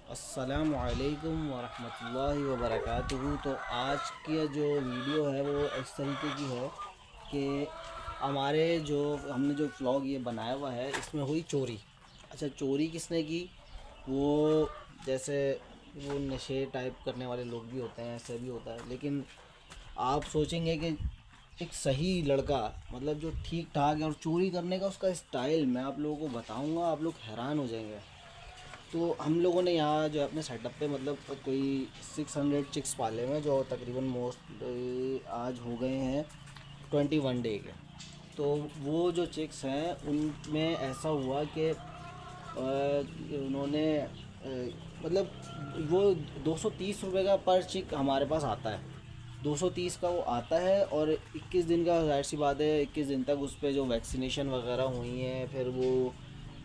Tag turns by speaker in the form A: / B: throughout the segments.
A: अस्सलामु अलैकुम वरहमतुल्लाहि वबरकातुहू। तो आज की जो वीडियो है वो इस तरीके की है कि हमारे जो हमने जो व्लॉग ये बनाया हुआ है इसमें हुई चोरी। अच्छा, चोरी किसने की? वो जैसे वो नशे टाइप करने वाले लोग भी होते हैं, ऐसे भी होता है। लेकिन आप सोचेंगे कि एक सही लड़का, मतलब जो ठीक ठाक है, और चोरी करने का उसका स्टाइल मैं आप लोगों को बताऊंगा, आप लोग हैरान हो जाएंगे। तो हम लोगों ने यहाँ जो है अपने सेटअप पे मतलब कोई 600 चिक्स पाले हुए हैं, जो तकरीबन मोस्ट आज हो गए हैं 21 डे के। तो वो जो चिक्स हैं उनमें ऐसा हुआ कि उन्होंने मतलब वो 230 रुपये का पर चिक हमारे पास आता है। 230 का वो आता है, और 21 दिन का, जाहिर सी बात है 21 दिन तक उस पर जो वैक्सीनेशन वगैरह हुई हैं, फिर वो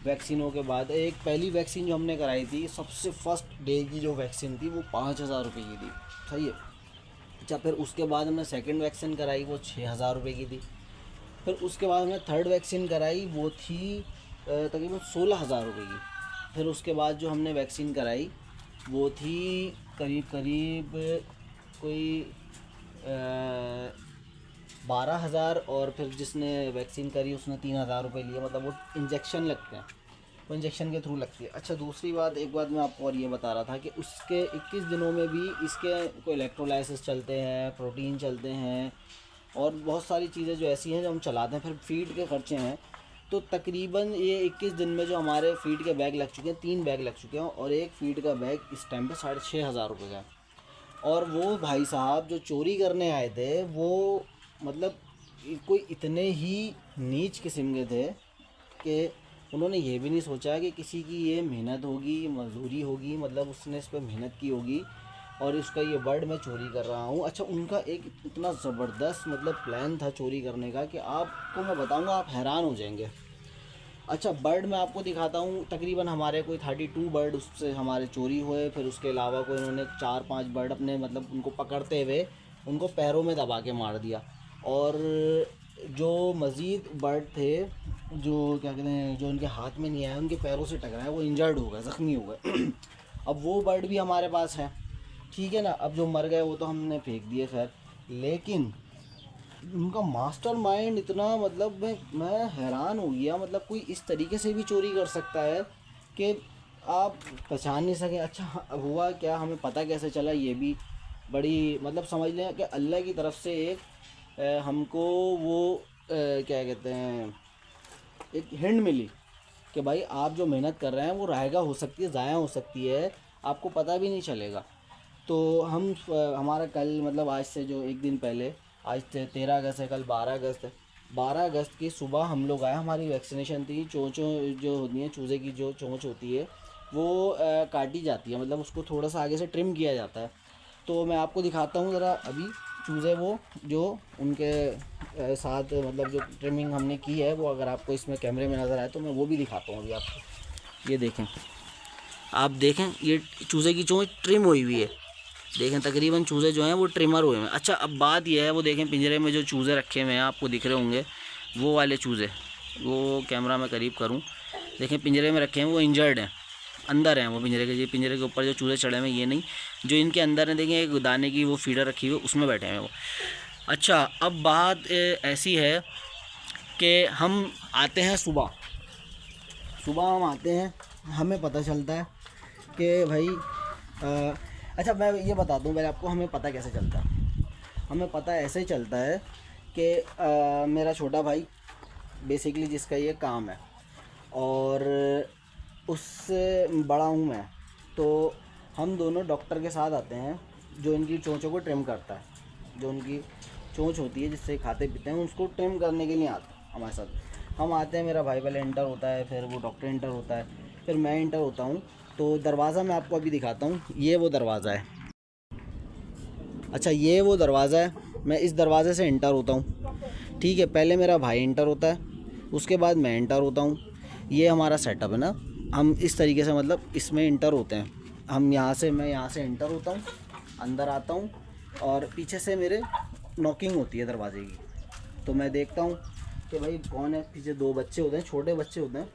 A: वैक्सीनों के बाद एक पहली वैक्सीन जो हमने कराई थी, सबसे फर्स्ट डे की जो वैक्सीन थी, वो 5,000 रुपये की थी। सही है। अच्छा, फिर उसके बाद हमने सेकंड वैक्सीन कराई, वो 6,000 रुपये की थी। फिर उसके बाद हमने थर्ड वैक्सीन कराई, वो थी तकरीबन 16,000 रुपये की। फिर उसके बाद जो हमने वैक्सीन कराई वो थी करीब करीब कोई 12,000। और फिर जिसने वैक्सीन करी उसने 3,000 रुपये लिए, मतलब वो इंजेक्शन लगते हैं, वो इंजेक्शन के थ्रू लगती है। अच्छा, दूसरी बात, एक बात मैं आपको और ये बता रहा था कि उसके 21 दिनों में भी इसके कोई इलेक्ट्रोलाइसिस चलते हैं, प्रोटीन चलते हैं, और बहुत सारी चीज़ें जो ऐसी हैं जो हम चलाते हैं। फिर फीड के खर्चे हैं। तो तकरीबन ये 21 दिन में जो हमारे फीड के बैग लग चुके हैं, 3 बैग लग चुके हैं, और एक फीड का बैग इस टाइम पे 6,500 रुपये का है। और वो भाई साहब जो चोरी करने आए थे वो मतलब कोई इतने ही नीच किस्म के थे कि उन्होंने ये भी नहीं सोचा कि किसी की ये मेहनत होगी, मजदूरी होगी, मतलब उसने इस पर मेहनत की होगी, और इसका ये बर्ड मैं चोरी कर रहा हूँ। अच्छा, उनका एक इतना ज़बरदस्त मतलब प्लान था चोरी करने का कि आपको मैं बताऊँगा, आप हैरान हो जाएंगे। अच्छा, बर्ड मैं आपको दिखाता हूँ। तकरीबन हमारे कोई 32 बर्ड उससे हमारे चोरी हुए। फिर उसके अलावा कोई उन्होंने 4-5 बर्ड अपने मतलब उनको पकड़ते हुए उनको पैरों में दबा के मार दिया। और जो मज़ीद बर्ड थे, जो क्या कहते हैं, जो उनके हाथ में नहीं आए, उनके पैरों से टकराए, वो इंजर्ड हो गए, ज़ख्मी हो गए। अब वो बर्ड भी हमारे पास हैं, ठीक है ना। अब जो मर गए वो तो हमने फेंक दिए, खैर। लेकिन उनका मास्टर माइंड इतना, मतलब मैं हैरान हो गया। मतलब कोई इस तरीके से भी चोरी कर सकता है कि आप पहचान नहीं सकें। अच्छा, हुआ क्या, हमें पता कैसे चला, ये भी बड़ी मतलब समझ लें कि अल्लाह की तरफ से एक हमको वो क्या कहते हैं, एक हिंट मिली कि भाई आप जो मेहनत कर रहे हैं वो रायगा हो सकती है, ज़ाया हो सकती है, आपको पता भी नहीं चलेगा। तो हम हमारा कल मतलब आज से जो एक दिन पहले, आज 13 अगस्त है, कल 12 अगस्त है। 12 अगस्त की सुबह हम लोग आए, हमारी वैक्सीनेशन थी। चोंचों जो होती हैं, चूज़े की जो चोंच होती है वो काटी जाती है, मतलब उसको थोड़ा सा आगे से ट्रिम किया जाता है। तो मैं आपको दिखाता हूँ ज़रा अभी चूज़े, वो जो उनके साथ मतलब जो ट्रिमिंग हमने की है, वो अगर आपको इसमें कैमरे में नज़र आए तो मैं वो भी दिखाता हूँ अभी आपको। ये देखें, आप देखें, ये चूज़े की चोंच ट्रिम हुई हुई है। देखें, तकरीबन चूज़े जो हैं वो ट्रिमर हुए हैं। अच्छा, अब बात यह है, वो देखें पिंजरे में जो चूज़े रखे हुए हैं आपको दिख रहे होंगे, वो वाले चूज़े, वो कैमरा में करीब करूं, देखें पिंजरे में रखे हैं, वो इंजर्ड हैं, अंदर हैं वो पिंजरे के। ये पिंजरे के ऊपर जो चूज़े चढ़े हुए हैं ये नहीं, जो इनके अंदर हैं, देखें एक दाने की वो फीडर रखी हुई है, उसमें बैठे हैं वो। अच्छा, अब बात ऐसी है कि हम आते हैं सुबह, सुबह हम आते हैं, हमें पता चलता है कि भाई अच्छा, मैं ये बता दूं पहले आपको, हमें पता कैसे चलता है। हमें पता ऐसे ही चलता है कि मेरा छोटा भाई बेसिकली जिसका ये काम है, और उससे बड़ा हूँ मैं, तो हम दोनों डॉक्टर के साथ आते हैं जो इनकी चोंचों को ट्रिम करता है। जो उनकी चोंच होती है जिससे खाते पीते हैं, उसको ट्रिम करने के लिए आता है हमारे साथ। हम आते हैं, मेरा भाई पहले इंटर होता है, फिर वो डॉक्टर इंटर होता है, फिर मैं इंटर होता हूँ। तो दरवाज़ा मैं आपको अभी दिखाता हूँ, ये वो दरवाज़ा है। अच्छा, ये वो दरवाज़ा है, मैं इस दरवाज़े से इंटर होता हूँ, ठीक है। पहले मेरा भाई इंटर होता है, उसके बाद मैं इंटर होता हूँ। ये हमारा सेटअप है ना, हम इस तरीके से मतलब इसमें इंटर होते हैं। हम यहाँ से, मैं यहाँ से इंटर होता हूँ, अंदर आता हूँ, और पीछे से मेरे नॉकिंग होती है दरवाजे की। तो मैं देखता हूँ कि भाई कौन है। पीछे दो बच्चे होते हैं, छोटे बच्चे होते हैं,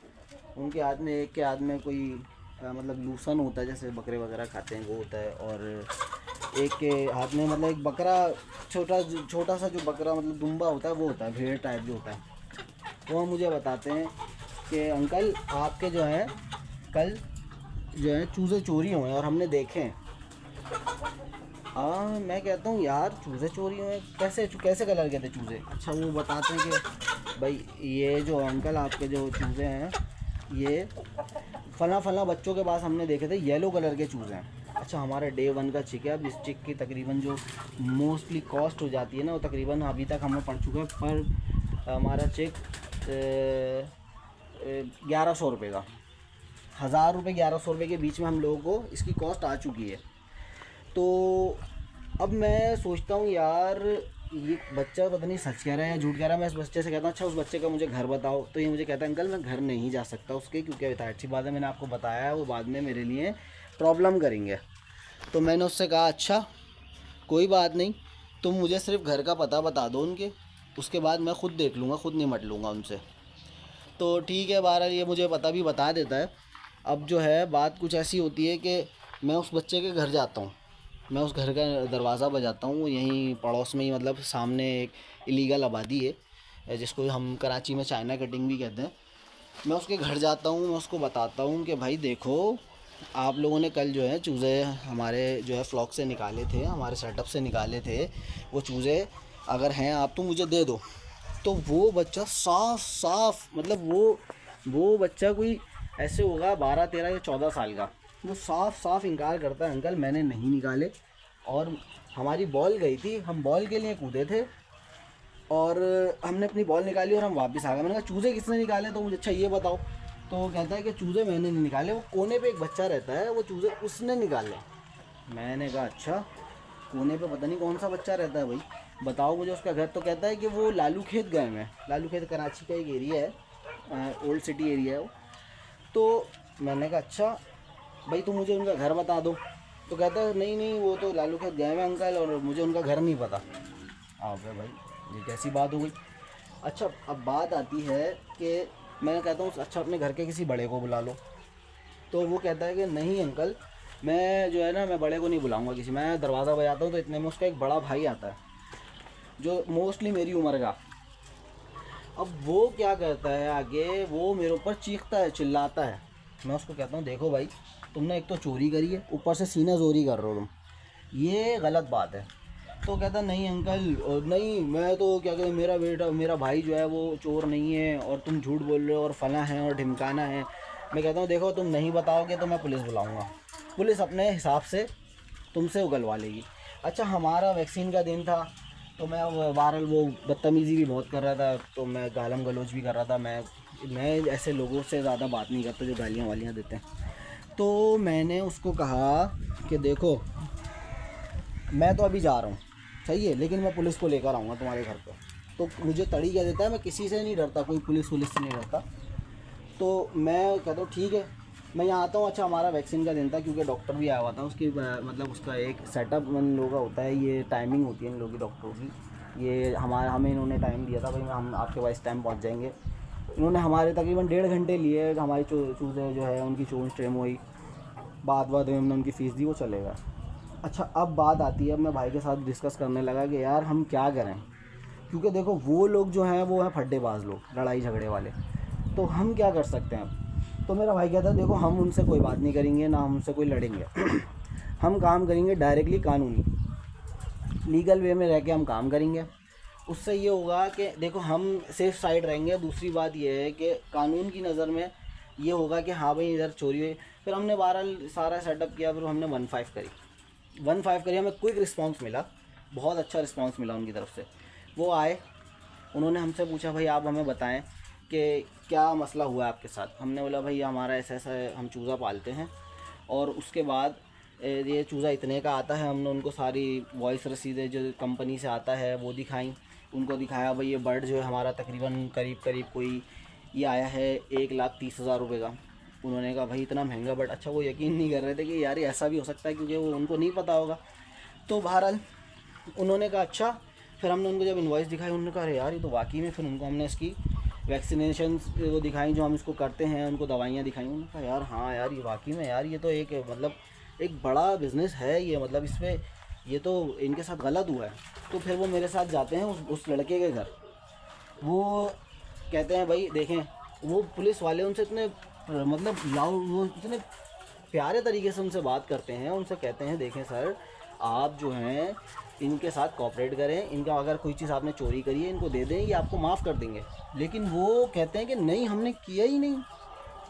A: उनके हाथ में, एक के हाथ में कोई मतलब लूसन होता है, जैसे बकरे वगैरह खाते हैं वो होता है, और एक के हाथ में मतलब एक बकरा छोटा सा जो बकरा मतलब दुम्बा होता है वो होता है, भेड़ टाइप जो होता है। वो मुझे बताते हैं कि अंकल आपके जो है कल जो है चूज़े चोरी हुए हैं और हमने देखे हैं। हाँ, मैं कहता हूँ यार चूज़े चोरी हुए कैसे कैसे कलर के थे चूज़े? अच्छा, वो बताते हैं कि भाई ये जो अंकल आपके जो चूज़े हैं ये फला फला बच्चों के पास हमने देखे थे, येलो कलर के चूज़े हैं। अच्छा, हमारे डे 1 का चिक है। अब इस चिक की तकरीबन जो मोस्टली कॉस्ट हो जाती है ना, वो तकरीबन अभी तक हमें पड़ चुका है पर हमारा चिक 1100 रुपये का, 1000 रुपये 1100 रुपये के बीच में हम लोगों को इसकी कॉस्ट आ चुकी है। तो अब मैं सोचता हूँ यार ये बच्चा पता नहीं सच कह रहा है या झूठ कह रहा है। मैं इस बच्चे से कहता हूँ अच्छा उस बच्चे का मुझे घर बताओ, तो ये मुझे कहता है अंकल मैं घर नहीं जा सकता उसके, क्योंकि अच्छी बात है मैंने आपको बताया है वो बाद में मेरे लिए प्रॉब्लम करेंगे। तो मैंने उससे कहा अच्छा कोई बात नहीं, तुम मुझे सिर्फ घर का पता बता दो उनके, उसके बाद मैं ख़ुद देख लूँगा, ख़ुद निमट लूँगा उनसे। तो ठीक है, बहरहाल ये मुझे पता भी बता देता है। अब जो है बात कुछ ऐसी होती है कि मैं उस बच्चे के घर जाता हूँ, मैं उस घर का दरवाज़ा बजाता हूँ, यहीं पड़ोस में ही मतलब सामने एक इलीगल आबादी है जिसको हम कराची में चाइना कटिंग भी कहते हैं। मैं उसके घर जाता हूँ, मैं उसको बताता हूँ कि भाई देखो आप लोगों ने कल जो है चूज़े हमारे जो है फ्लॉक से निकाले थे, हमारे सेटअप से निकाले थे, वो चूज़े अगर हैं आप तो मुझे दे दो। तो वो बच्चा साफ साफ मतलब वो बच्चा कोई ऐसे होगा 12 13 या 14 साल का, वो साफ साफ इनकार करता है अंकल मैंने नहीं निकाले, और हमारी बॉल गई थी, हम बॉल के लिए कूदे थे और हमने अपनी बॉल निकाली और हम वापस आ गए। मैंने कहा चूज़े किसने निकाले? तो मुझे अच्छा ये बताओ। तो वो कहता है कि चूज़े मैंने नहीं निकाले, वो कोने पे एक बच्चा रहता है वो चूज़े उसने निकाले। मैंने कहा अच्छा कोने पे पता नहीं कौन सा बच्चा रहता है भाई, बताओ मुझे उसका घर। तो कहता है कि वो लालू खेत गए हैं। लालू खेत कराची का एक एरिया है, ओल्ड सिटी एरिया है वो। तो मैंने कहा अच्छा भाई तुम मुझे उनका घर बता दो। तो कहता है नहीं नहीं वो तो लालू खेत गए हैं अंकल और मुझे उनका घर नहीं पता। भाई ये कैसी बात हो गई? अच्छा अब बात आती है कि मैं कहता हूँ अच्छा अपने घर के किसी बड़े को बुला लो। तो वो कहता है कि नहीं अंकल मैं जो है ना मैं बड़े को नहीं बुलाऊंगा किसी, मैं दरवाज़ा बजाता हूँ तो इतने में उसका एक बड़ा भाई आता है जो मोस्टली मेरी उम्र का। अब वो क्या करता है आगे, वो मेरे ऊपर चीखता है चिल्लाता है। मैं उसको कहता हूँ देखो भाई तुमने एक तो चोरी करी है, ऊपर से सीना जोरी कर रहे हो तुम, ये गलत बात है। तो कहता नहीं अंकल नहीं मैं तो क्या कहते मेरा भाई जो है वो चोर नहीं है और तुम झूठ बोल रहे हो और फला है और ढिमकाना है। मैं कहता हूँ देखो तुम नहीं बताओगे तो मैं पुलिस बुलाऊँगा, पुलिस अपने हिसाब से तुमसे उगलवा लेगी। अच्छा हमारा वैक्सीन का दिन था तो मैं बहरहाल वो बदतमीज़ी भी बहुत कर रहा था, तो मैं गालम गलोच भी कर रहा था। मैं ऐसे लोगों से ज़्यादा बात नहीं करता जो गालियाँ वालियाँ देते हैं। तो मैंने उसको कहा कि देखो मैं तो अभी जा रहा हूँ सही है, लेकिन मैं पुलिस को लेकर आऊँगा तुम्हारे घर पर। तो मुझे तड़ी क्या देता है, मैं किसी से नहीं डरता, कोई पुलिस से नहीं डरता। तो मैं कहता हूँ ठीक है मैं यहाँ आता हूँ। अच्छा हमारा वैक्सीन का दिन था क्योंकि डॉक्टर भी आया हुआ था, उसकी मतलब उसका एक सेटअप इन लोगों का होता है, ये टाइमिंग होती है इन लोगों की डॉक्टरों की। ये हमें इन्होंने टाइम दिया था भाई हम आपके पास टाइम पहुँच जाएंगे। इन्होंने हमारे तकरीबन 1.5 घंटे लिए, हमारी चूज़े जो है उनकी चोंच ट्रेम हुई, बाद में हमने उनकी फ़ीस दी, वो चलेगा। अच्छा अब बात आती है, अब मैं भाई के साथ डिस्कस करने लगा कि यार हम क्या करें, क्योंकि देखो वो लोग जो हैं वो हैं फड्डेबाज लोग, लड़ाई झगड़े वाले, तो हम क्या कर सकते हैं अब? तो मेरा भाई कहता है देखो हम उनसे कोई बात नहीं करेंगे ना हम उनसे कोई लड़ेंगे हम काम करेंगे डायरेक्टली कानूनी लीगल वे में रह के हम काम करेंगे। उससे ये होगा कि देखो हम सेफ साइड रहेंगे। दूसरी बात ये है कि कानून की नज़र में ये होगा कि हाँ भाई इधर चोरी हुई। फिर हमने बहरहाल सारा सेटअप किया, फिर हमने 15 करी, हमें क्विक रिस्पांस मिला, बहुत अच्छा रिस्पांस मिला उनकी तरफ से। वो आए, उन्होंने हमसे पूछा भाई आप हमें बताएं कि क्या मसला हुआ है आपके साथ। हमने बोला भाई हमारा ऐसा ऐसा है, हम चूज़ा पालते हैं और उसके बाद ये चूज़ा इतने का आता है। हमने उनको सारी वॉइस रसीदें जो कंपनी से आता है वो दिखाई, उनको दिखाया भाई ये बर्ड जो है हमारा तकरीबन करीब कोई ये आया है 1,30,000 रुपये का। उन्होंने कहा भाई इतना महंगा बर्ड। अच्छा वो यकीन नहीं कर रहे थे कि यार ये ऐसा भी हो सकता है, क्योंकि वो उनको नहीं पता होगा। तो बहरहाल उन्होंने कहा अच्छा, फिर हमने उनको जब इन्वॉइस दिखाई उन्होंने कहा अरे यार ये तो वाकई में, फिर उनको हमने इसकी वैक्सीनेशन वो दिखाई जो हम इसको करते हैं, उनको दवाइयाँ दिखाई। उन्होंने कहा यार हाँ यार ये वाकई में यार ये तो एक मतलब एक बड़ा बिज़नेस है ये, मतलब इसमें ये तो इनके साथ गलत हुआ है। तो फिर वो मेरे साथ जाते हैं उस लड़के के घर। वो कहते हैं भाई देखें, वो पुलिस वाले उनसे इतने मतलब वो इतने प्यारे तरीके से उनसे बात करते हैं, उनसे कहते हैं देखें सर आप जो हैं इनके साथ कोऑपरेट करें, इनका अगर कोई चीज़ आपने चोरी करी है इनको दे दें, ये आपको माफ़ कर देंगे। लेकिन वो कहते हैं कि नहीं हमने किया ही नहीं,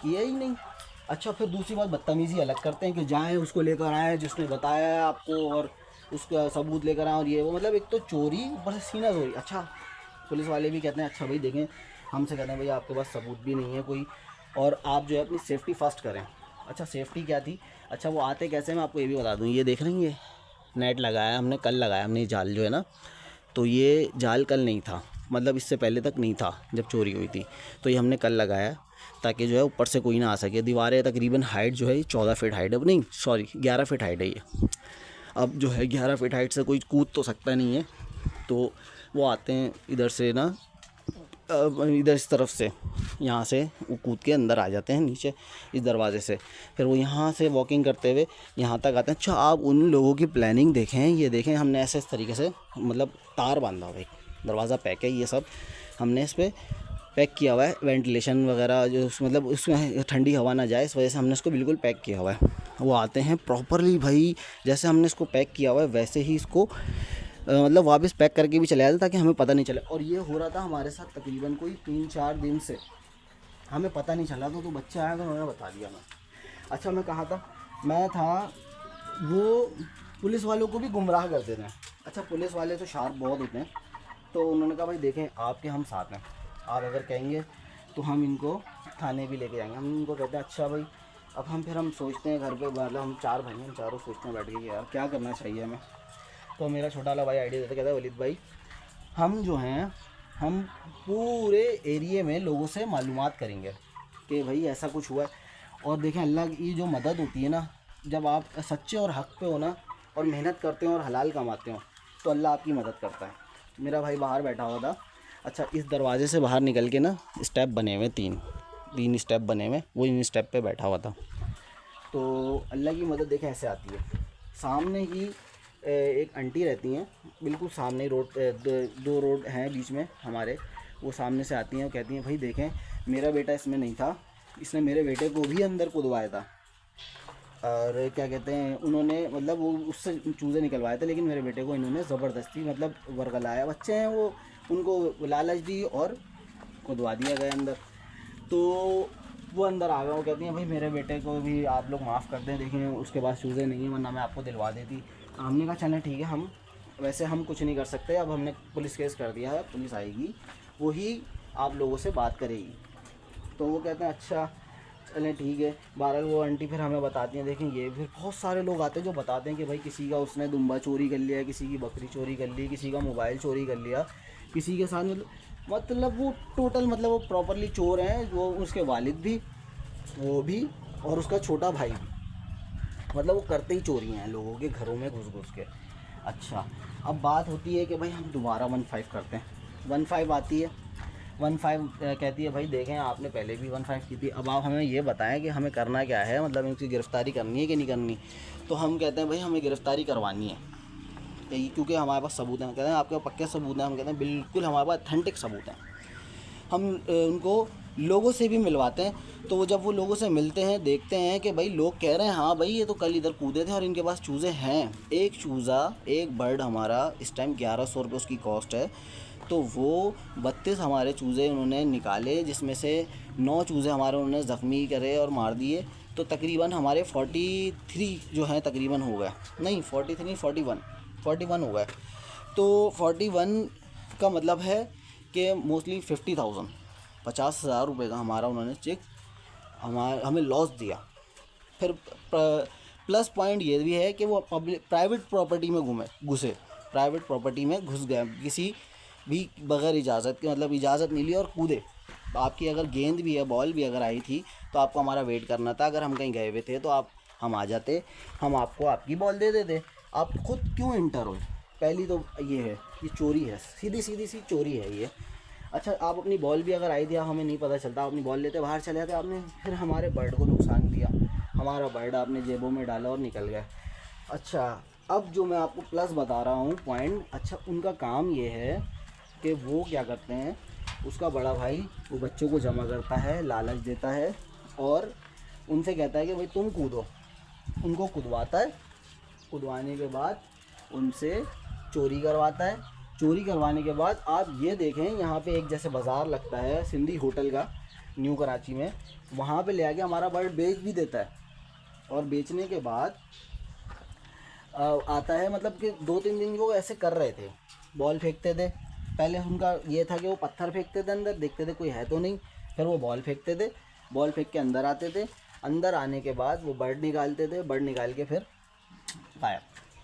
A: किया ही नहीं। अच्छा फिर दूसरी बात बदतमीज़ी अलग करते हैं कि जाएं उसको लेकर आए जिसने बताया है आपको, और उसका सबूत लेकर आए, और ये वो मतलब एक तो चोरी ऊपर से सीना चोरी। अच्छा पुलिस वाले भी कहते हैं अच्छा भाई देखें, हमसे कहते हैं भैया आपके पास सबूत भी नहीं है कोई, और आप जो है अपनी सेफ़्टी फर्स्ट करें। अच्छा सेफ़्टी क्या थी? अच्छा वो आते कैसे मैं आपको ये भी बता दूँ। ये देख रहे हैं ये नेट लगाया हमने, कल लगाया हमने ये जाल जो है ना, तो ये जाल कल नहीं था, मतलब इससे पहले तक नहीं था जब चोरी हुई थी, तो ये हमने कल लगाया ताकि जो है ऊपर से कोई ना आ सके। दीवारें तकरीबन हाइट जो है ये 14 फीट हाइट है, नहीं सॉरी 11 फीट हाइट है ये। अब जो है 11 फीट हाइट से कोई कूद तो सकता नहीं है, तो वो आते हैं इधर से ना, इधर इस तरफ से, यहाँ से वो कूद के अंदर आ जाते हैं नीचे इस दरवाज़े से। फिर वो यहाँ से वॉकिंग करते हुए यहाँ तक आते हैं। अच्छा आप उन लोगों की प्लानिंग देखें, ये देखें हमने ऐसे इस तरीके से मतलब तार बांधा हुआ है, दरवाज़ा पैक है, ये सब हमने इस पर पैक किया हुआ है, वेंटिलेशन वगैरह जो मतलब उसमें ठंडी हवा ना जाए इस वजह से हमने इसको बिल्कुल पैक किया हुआ है। वो आते हैं प्रॉपरली भाई, जैसे हमने इसको पैक किया हुआ है वैसे ही इसको मतलब वापस पैक करके भी चले जाते ताकि हमें पता नहीं चले। और ये हो रहा था हमारे साथ तकरीबन कोई 3-4 दिन से, हमें पता नहीं चला। तो बच्चा आया तो उन्होंने बता दिया मैं। अच्छा मैं कहाँ था? मैं था वो पुलिस वालों को भी गुमराह करते थे। अच्छा पुलिस वाले तो शार्प बहुत होते हैं, तो उन्होंने कहा भाई देखें आपके हम साथ हैं, आप अगर कहेंगे तो हम इनको थाने भी लेके जाएंगे। हम इनको कहते हैं अच्छा भाई। अब हम सोचते हैं घर पे, मतलब हम 4 भाई हैं, हम चारों सोचते हैं बैठ के कि यार क्या करना चाहिए हमें। तो मेरा छोटा वाला भाई आइडिया देता, कहता है वलीद भाई हम जो हैं हम पूरे एरिए में लोगों से मालूमात करेंगे कि भाई ऐसा कुछ हुआ है। और देखें अल्लाह की जो मदद होती है ना, जब आप सच्चे और हक़ पे हो ना और मेहनत करते हो और हलाल कमाते हो तो अल्लाह आपकी मदद करता है। मेरा भाई बाहर बैठा हुआ था। अच्छा इस दरवाज़े से बाहर निकल के ना स्टेप बने हुए, तीन स्टेप बने हुए, वो इन स्टेप पे बैठा हुआ था। तो अल्लाह की मदद देखें ऐसे आती है। सामने ही एक आंटी रहती हैं, बिल्कुल सामने रोड, दो रोड हैं बीच में हमारे, वो सामने से आती हैं और कहती हैं भाई देखें मेरा बेटा इसमें नहीं था, इसने मेरे बेटे को भी अंदर कूदवाया था, और क्या कहते हैं उन्होंने मतलब वो उससे चूज़े निकलवाए थे, लेकिन मेरे बेटे को इन्होंने ज़बरदस्ती मतलब वर्गलाया। बच्चे हैं वो, उनको लालच दी और कूदवा दिया गया अंदर। तो वो अंदर आ गए, वो कहती हैं भाई मेरे बेटे को भी आप लोग माफ़ कर दें, देखिए उसके पास चूज़े नहीं हैं वरना मैं आपको दिलवा देती। हमने कहा चलें ठीक है, हम वैसे हम कुछ नहीं कर सकते, अब हमने पुलिस केस कर दिया है, पुलिस आएगी वही आप लोगों से बात करेगी। तो वो कहते हैं अच्छा चलें ठीक है। बहरहाल वो आंटी फिर हमें बताती हैं देखें ये फिर बहुत सारे लोग आते हैं जो बताते हैं कि भाई किसी का उसने दुम्बा चोरी कर लिया, किसी की बकरी चोरी कर ली, किसी का मोबाइल चोरी कर लिया, किसी के साथ मतलब वो टोटल मतलब वो प्रॉपरली चोर हैं, वो उसके वालिद भी, वो भी, और उसका छोटा भाई भी, मतलब वो करते ही चोरी हैं लोगों के घरों में घुस घुस के। अच्छा अब बात होती है कि भाई हम दोबारा 15 करते हैं। 15 आती है, 15 कहती है भाई देखें आपने पहले भी 15 की थी, अब आप हमें ये बताएं कि हमें करना क्या है, मतलब इनकी गिरफ़्तारी करनी है कि नहीं करनी। तो हम कहते हैं भाई हमें गिरफ़्तारी करवानी है क्योंकि हमारे पास सबूत हैं। कहते हैं आपके पक्के सबूत हैं? हम कहते हैं बिल्कुल हमारे पास अथेंटिक सबूत हैं। हम उनको लोगों से भी मिलवाते हैं। तो जब वो लोगों से मिलते हैं देखते हैं कि भाई लोग कह रहे हैं हाँ भाई ये तो कल इधर कूदे थे और इनके पास चूज़े हैं। एक चूज़ा, एक बर्ड हमारा इस टाइम 1100 रुपये उसकी कॉस्ट है। तो वो 32 हमारे चूज़े उन्होंने निकाले, जिसमें से 9 चूज़े हमारे उन्होंने ज़ख्मी करे और मार दिए। तो तकरीबन हमारे 43 जो हैं तकरीबन हो गए, नहीं 43 41 हो गए। तो 41 का मतलब है कि मोस्टली 50,000 रुपये का हमारा उन्होंने चेक हमें लॉस दिया। फिर प्लस पॉइंट ये भी है कि वो प्राइवेट प्रॉपर्टी में घुसे, प्राइवेट प्रॉपर्टी में घुस गए किसी भी बगैर इजाज़त के, मतलब इजाज़त नहीं ली और कूदे। आपकी अगर गेंद भी है, बॉल भी अगर आई थी तो आपको हमारा वेट करना था। अगर हम कहीं गए हुए थे तो हम आ जाते, हम आपको आपकी बॉल दे देते। आप खुद क्यों इंटर हो? पहली तो ये है, ये चोरी है, सीधी सी चोरी है ये। अच्छा, आप अपनी बॉल भी अगर आई थी, हमें नहीं पता चलता, आप अपनी बॉल लेते बाहर चले जाते, आपने फिर हमारे बर्ड को नुकसान दिया, हमारा बर्ड आपने जेबों में डाला और निकल गया। अच्छा, अब जो मैं आपको प्लस बता रहा हूँ पॉइंट, अच्छा उनका काम ये है कि वो क्या करते हैं, उसका बड़ा भाई वो बच्चों को जमा करता है, लालच देता है और उनसे कहता है कि भाई तुम कूदो, उनको कूदवाता है, कूदवाने के बाद उनसे चोरी करवाता है। चोरी करवाने के बाद आप ये देखें, यहाँ पे एक जैसे बाज़ार लगता है सिंधी होटल का न्यू कराची में, वहाँ पे ले आके हमारा बर्ड बेच भी देता है। और बेचने के बाद आता है, मतलब कि 2-3 दिन वो ऐसे कर रहे थे, बॉल फेंकते थे। पहले उनका ये था कि वो पत्थर फेंकते थे अंदर, देखते थे कोई है तो नहीं, फिर वो बॉल फेंकते थे, बॉल फेंक के अंदर आते थे, अंदर आने के बाद वो बर्ड निकालते थे, बर्ड निकाल के फिर गायब।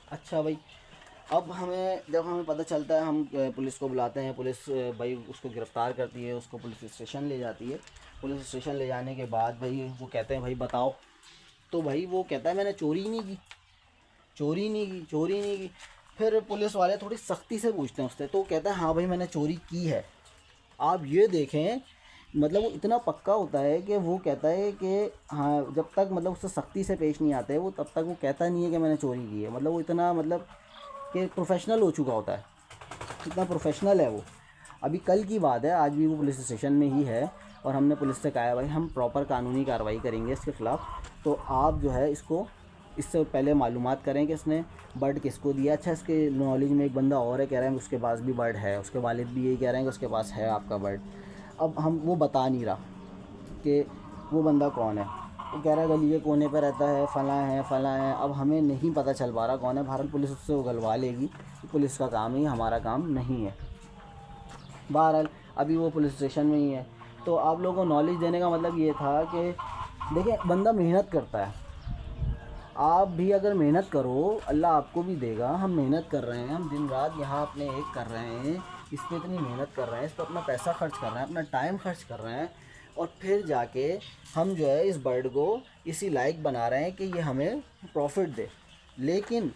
A: अच्छा भाई, अब जब हमें पता चलता है, हम पुलिस को बुलाते हैं, पुलिस भाई उसको गिरफ़्तार करती है, उसको पुलिस स्टेशन ले जाती है। पुलिस स्टेशन ले जाने के बाद भाई वो कहते हैं भाई बताओ, तो भाई वो कहता है मैंने चोरी नहीं की, चोरी नहीं की, चोरी नहीं की। फिर पुलिस वाले थोड़ी सख्ती से पूछते हैं उससे, तो वो कहता है हाँ भाई मैंने चोरी की है। आप ये देखें, मतलब वो इतना पक्का होता है कि वो कहता है कि हाँ, जब तक मतलब उससे सख्ती से पेश नहीं आते वो, तब तक वो कहता नहीं है कि मैंने चोरी की है। मतलब वो इतना, मतलब कि प्रोफेशनल हो चुका होता है, इतना प्रोफेशनल है वो। अभी कल की बात है, आज भी वो पुलिस स्टेशन में ही है और हमने पुलिस से कहा है भाई हम प्रॉपर कानूनी कार्रवाई करेंगे इसके ख़िलाफ़, तो आप जो है इसको, इससे पहले मालूमात करें कि इसने बर्ड किसको दिया। अच्छा, इसके नॉलेज में एक बंदा और है, कह रहे हैं उसके पास भी बर्ड है, उसके वालिद भी यही कह रहे हैं कि उसके पास है आपका बर्ड। अब हम वो बता नहीं रहा कि वो बंदा कौन है, वो कह रहा है गली के कोने पर रहता है, फ़लाँ है फ़लाँ है। अब हमें नहीं पता चल पा रहा कौन है, भारत पुलिस उससे उगलवा लेगी, पुलिस का काम है, हमारा काम नहीं है। बहरहाल अभी वो पुलिस स्टेशन में ही है। तो आप लोगों को नॉलेज देने का मतलब ये था कि देखिए, बंदा मेहनत करता है, आप भी अगर मेहनत करो अल्लाह आपको भी देगा। हम मेहनत कर रहे हैं, हम दिन रात यहाँ अपने एक कर रहे हैं, इस पर इतनी मेहनत कर रहे हैं, इस पर अपना पैसा खर्च कर रहे हैं, अपना टाइम खर्च कर रहे हैं, और फिर जाके हम जो है इस बर्ड को इसी लायक बना रहे हैं कि ये हमें प्रॉफिट दे। लेकिन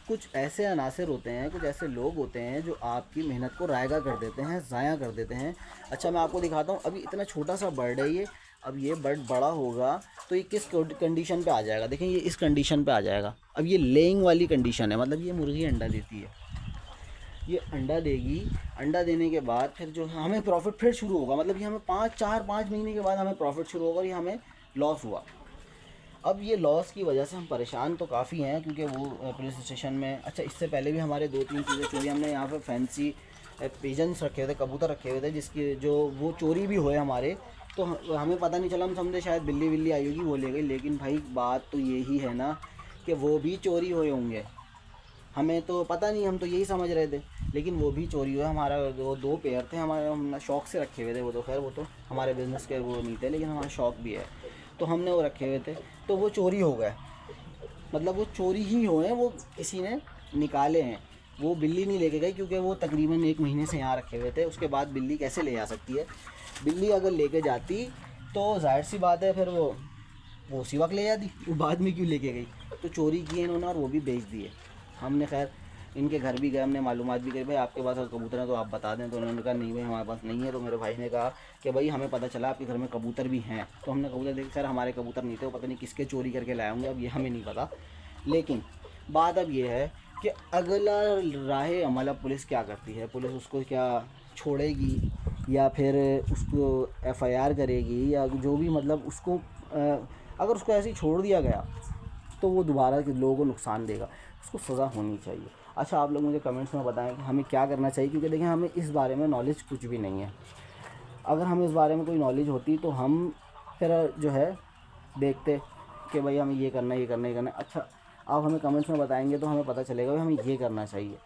A: कुछ ऐसे अनासर होते हैं, कुछ ऐसे लोग होते हैं जो आपकी मेहनत को रायगा कर देते हैं, ज़ाया कर देते हैं। अच्छा, मैं आपको दिखाता हूँ, अभी इतना छोटा सा बर्ड है ये, अब ये बर्ड बड़ा होगा तो ये किस कंडीशन पे आ जाएगा, देखें ये इस कंडीशन पे आ जाएगा। अब ये लेइंग वाली कंडीशन है, मतलब ये मुर्गी अंडा देती है, ये अंडा देगी, अंडा देने के बाद फिर जो हमें प्रॉफिट फिर शुरू होगा, मतलब ये हमें 5 महीने के बाद हमें प्रॉफिट शुरू होगा और ये हमें लॉस हुआ। अब ये लॉस की वजह से हम परेशान तो काफ़ी हैं, क्योंकि वो पुलिस स्टेशन में, अच्छा इससे पहले भी हमारे 2-3 चीज़ें चोरी, हमने यहाँ पे फैंसी पिजन्स रखे हुए थे, कबूतर रखे हुए थे, जिसकी जो वो चोरी भी हुए हमारे, तो हमें पता नहीं चला, हम समझे शायद बिल्ली बिल्ली आई होगी वो ले गई। लेकिन भाई बात तो यही है ना कि वो भी चोरी हुए होंगे, हमें तो पता नहीं, हम तो यही समझ रहे थे, लेकिन वो भी चोरी हुआ। हमारा वो 2 पेयर थे हमारे, हम शौक़ से रखे हुए थे, वो तो खैर वो तो हमारे बिज़नेस के वो नहीं थे, लेकिन हमारा शौक़ भी है, तो हमने वो रखे हुए थे, तो वो चोरी हो गए। मतलब वो चोरी ही हुए हैं, वो किसी ने निकाले हैं, वो बिल्ली नहीं लेके गई, क्योंकि वो तकरीबन 1 महीने से यहाँ रखे हुए थे। उसके बाद बिल्ली कैसे ले जा सकती है, बिल्ली अगर लेके जाती तो जाहिर सी बात है फिर वो उसी वक्त ले जाती, वो बाद में क्यों लेके गई। तो चोरी किए इन्होंने और वो भी बेच दिए। हमने खैर इनके घर भी गए, हमने मालूमात भी करी, भाई आपके पास अगर कबूतर है तो आप बता दें, तो उन्होंने कहा नहीं भाई हमारे पास नहीं है। तो मेरे भाई ने कहा कि भाई हमें पता चला आपके घर में कबूतर भी हैं, तो हमने कबूतर देखे, सर हमारे कबूतर नहीं थे, वो पता नहीं किसके चोरी करके लाए होंगे, अब ये हमें नहीं पता। लेकिन बात अब ये है कि अगला राह अमल अब पुलिस क्या करती है, पुलिस उसको क्या छोड़ेगी या फिर उसको FIR करेगी, या जो भी, मतलब उसको अगर उसको ऐसे ही छोड़ दिया गया तो वो दोबारा के लोगों को नुकसान देगा, उसको सज़ा होनी चाहिए। अच्छा, आप लोग मुझे कमेंट्स में बताएं कि हमें क्या करना चाहिए, क्योंकि देखें हमें इस बारे में नॉलेज कुछ भी नहीं है। अगर हमें इस बारे में कोई नॉलेज होती तो हम फिर जो है देखते कि भाई हमें ये करना है, ये करना है, ये करना है। अच्छा, आप हमें कमेंट्स में बताएंगे तो हमें पता चलेगा भाई हमें ये करना चाहिए।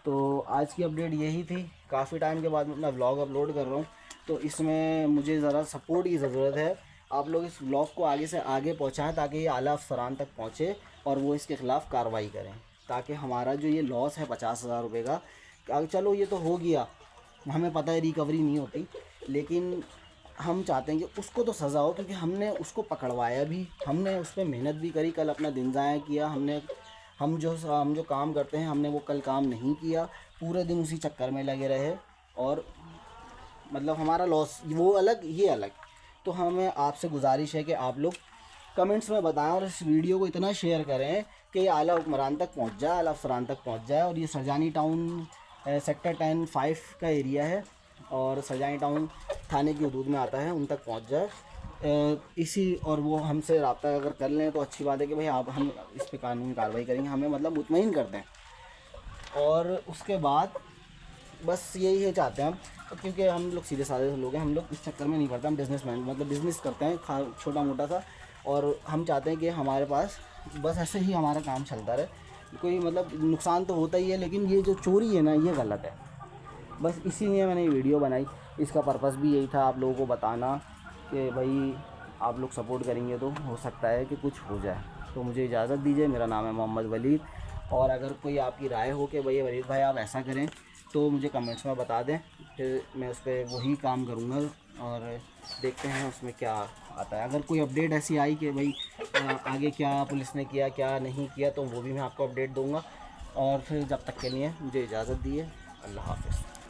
A: तो आज की अपडेट यही थी, काफ़ी टाइम के बाद मैं अपना व्लॉग अपलोड कर रहा हूँ, तो इसमें मुझे ज़रा सपोर्ट की ज़रूरत है। आप लोग इस व्लॉग को आगे से आगे पहुँचाएँ ताकि ये आला अफसरान तक पहुँचे और वो इसके ख़िलाफ़ कार्रवाई करें, ताकि हमारा जो ये लॉस है 50,000 रुपये का, चलो ये तो हो गया, हमें पता है रिकवरी नहीं होती, लेकिन हम चाहते हैं कि उसको तो सज़ा हो, क्योंकि हमने उसको पकड़वाया भी, हमने उस पर मेहनत भी करी, कल अपना दिन ज़ाया किया, हम जो काम करते हैं हमने वो कल काम नहीं किया, पूरे दिन उसी चक्कर में लगे रहे और मतलब हमारा लॉस वो अलग, ये अलग। तो हमें आपसे गुजारिश है कि आप लोग कमेंट्स में बताएं और इस वीडियो को इतना शेयर करें कि ये आला हुक्मरान तक पहुंच जाए, आला अफसरान तक पहुंच जाए। और ये सरजानी टाउन सेक्टर 10-5 का एरिया है और सरजानी टाउन थाने की हदूद में आता है, उन तक पहुंच जाए। इसी और वो हमसे रब्ता अगर कर लें तो अच्छी बात है कि भाई आप हम इस पर कानूनी कार्रवाई करेंगे, हमें मतलब मुतमईन कर दें। और उसके बाद बस यही है चाहते हैं हम, क्योंकि हम लोग सीधे साधे लोग हैं, हम लोग इस चक्कर में नहीं पड़ते। हम बिजनेसमैन मतलब बिज़नेस करते हैं छोटा मोटा सा, और हम चाहते हैं कि हमारे पास बस ऐसे ही हमारा काम चलता रहे। कोई मतलब नुकसान तो होता ही है, लेकिन ये जो चोरी है ना, ये गलत है। बस इसीलिए मैंने ये वीडियो बनाई। इसका पर्पस भी यही था आप लोगों को बताना कि भाई आप लोग सपोर्ट करेंगे तो हो सकता है कि कुछ हो जाए। तो मुझे इजाज़त दीजिए, मेरा नाम है मोहम्मद वलीद। और अगर कोई आपकी राय हो कि भाई वलीद भाई आप ऐसा करें, तो मुझे कमेंट्स में बता दें, फिर मैं उस पर वही काम करूँगा और देखते हैं उसमें क्या आता है। अगर कोई अपडेट ऐसी आई कि भाई आगे क्या पुलिस ने किया क्या नहीं किया, तो वो भी मैं आपको अपडेट दूँगा। और फिर जब तक के लिए मुझे इजाज़त दी है, अल्लाह हाफ़िज़।